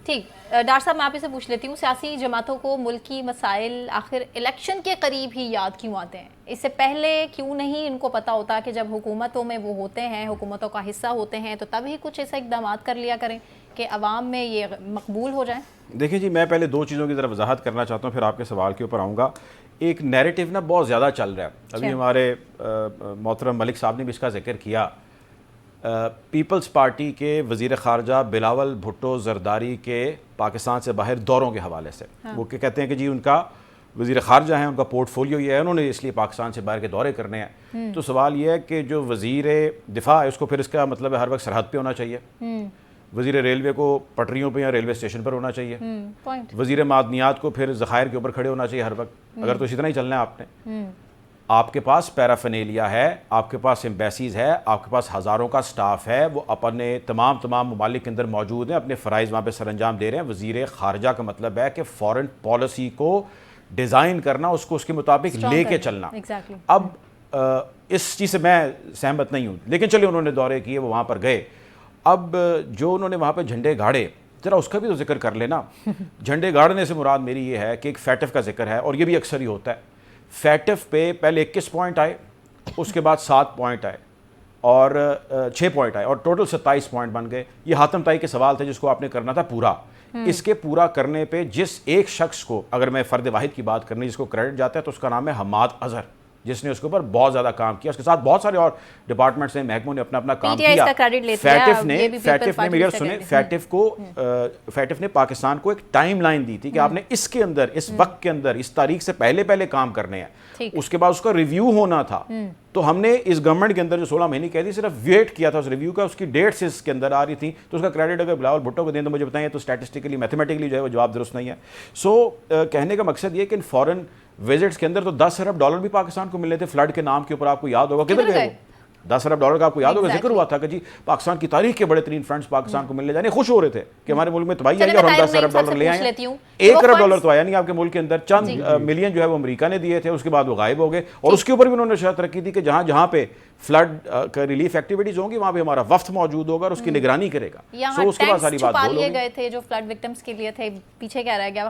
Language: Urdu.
ٹھیک، ڈاکٹر صاحب میں آپ سے پوچھ لیتی ہوں، سیاسی جماعتوں کو ملکی مسائل آخر الیکشن کے قریب ہی یاد کیوں آتے ہیں؟ اس سے پہلے کیوں نہیں ان کو پتہ ہوتا کہ جب حکومتوں میں وہ ہوتے ہیں، حکومتوں کا حصہ ہوتے ہیں، تو تب ہی کچھ ایسے اقدامات کر لیا کریں کہ عوام میں یہ مقبول ہو جائیں؟ دیکھیں جی، میں پہلے دو چیزوں کی ذرا وضاحت کرنا چاہتا ہوں، پھر آپ کے سوال کے اوپر آؤں گا۔ ایک نیریٹو نا بہت زیادہ چل رہا ہے، ابھی ہمارے محترم ملک صاحب نے بھی اس کا ذکر کیا۔ پیپلز پارٹی کے وزیر خارجہ بلاول بھٹو زرداری کے پاکستان سے باہر دوروں کے حوالے سے وہ کہتے ہیں کہ جی ان کا وزیر خارجہ ہیں، ان کا پورٹ فولیو یہ ہے، انہوں نے اس لیے پاکستان سے باہر کے دورے کرنے ہیں۔ تو سوال یہ ہے کہ جو وزیر دفاع ہے اس کو پھر اس کا مطلب ہے ہر وقت سرحد پہ ہونا چاہیے، وزیر ریلوے کو پٹریوں پہ یا ریلوے اسٹیشن پر ہونا چاہیے، وزیر معدنیات کو پھر ذخائر کے اوپر کھڑے ہونا چاہیے ہر وقت، اگر تو اسی طرح ہی چلنا ہے آپ نے۔ آپ کے پاس پیرافینیلیا ہے، آپ کے پاس ایمبیسیز ہے، آپ کے پاس ہزاروں کا سٹاف ہے، وہ اپنے تمام ممالک کے اندر موجود ہیں، اپنے فرائض وہاں پہ سر انجام دے رہے ہیں۔ وزیر خارجہ کا مطلب ہے کہ فورن پالیسی کو ڈیزائن کرنا، اس کو اس کے مطابق لے کے چلنا۔ اب اس چیز سے میں سہمت نہیں ہوں، لیکن چلے انہوں نے دورے کیے، وہ وہاں پر گئے۔ اب جو انہوں نے وہاں پہ جھنڈے گاڑے، ذرا اس کا بھی تو ذکر کر لینا۔ جھنڈے گاڑنے سے مراد میری یہ ہے کہ ایک فیٹف کا ذکر ہے، اور یہ بھی اکثر ہی ہوتا ہے۔ فیٹف پہ پہلے 21 پوائنٹ آئے، اس کے بعد 7 پوائنٹ آئے اور 6 پوائنٹ آئے، اور ٹوٹل 27 پوائنٹ بن گئے۔ یہ حاتم طائی کے سوال تھے جس کو آپ نے کرنا تھا پورا۔ اس کے پورا کرنے پہ جس ایک شخص کو، اگر میں فرد واحد کی بات کرنی جس کو کریڈٹ جاتا ہے، تو اس کا نام ہے حماد اظہر، جس نے اس کے اوپر بہت زیادہ کام کیا۔ اس کے ساتھ بہت سارے اور ڈپارٹمنٹس ہیں، محکموں نے اپنا اپنا کام کیا۔ فیٹف نے پاکستان کو ایک ٹائم لائن دی تھی کہ آپ نے اس کے اندر، اس وقت کے اندر، اس تاریخ سے پہلے پہلے کام کرنے ہیں، اس کے بعد اس کا ریویو ہونا تھا۔ تو ہم نے اس گورنمنٹ کے اندر جو 16 مہینے کہہ دی، صرف ویٹ کیا تھا اس ریویو کا، اس کی ڈیٹس اس کے اندر آ رہی تھی، تو اس کا کریڈٹ اگر بلاول بھٹو کو دیں تو مجھے بتائیں تو اسٹیٹسٹیکلی میتھمیٹکلی جو ہے وہ جواب درست نہیں ہے۔ سو کہنے کا مقصد یہ کہ ان فورن وزٹس کے اندر تو 10 ارب ڈالر بھی پاکستان کو ملے تھے فلڈ کے نام کے اوپر، آپ کو یاد ہوگا کدھر گئے وہ 10 ارب ڈالر کا؟ آپ کو یاد ہوگا ذکر ہوا تھا کہ جی پاکستان کی تاریخ کے بڑے ترین فنڈز پاکستان کو ملنے جانے، خوش ہو رہے تھے کہ ہمارے ملک میں تباہی آئی اور ہم 10 ارب ڈالر لے آئے ہیں۔ 1 ارب ڈالر تو آیا نہیں آپ کے ملک کے اندر، چند ملین جو ہے وہ امریکہ نے دیے تھے، اس کے بعد وہ غائب ہو گئے، اور اس کے اوپر بھی انہوں نے شرط رکھی تھی کہ جہاں جہاں پہ فلڈ کا ریلیف ایکٹیویٹیز ہوں گی وہاں پہ ہمارا وفد موجود ہوگا اور اس کی نگرانی کرے گا۔ یہاں ٹینکس چھپا لیے گئے تھے جو فلڈ وکٹمز کے لیے تھے، پیچھے کیا رہ گیا؟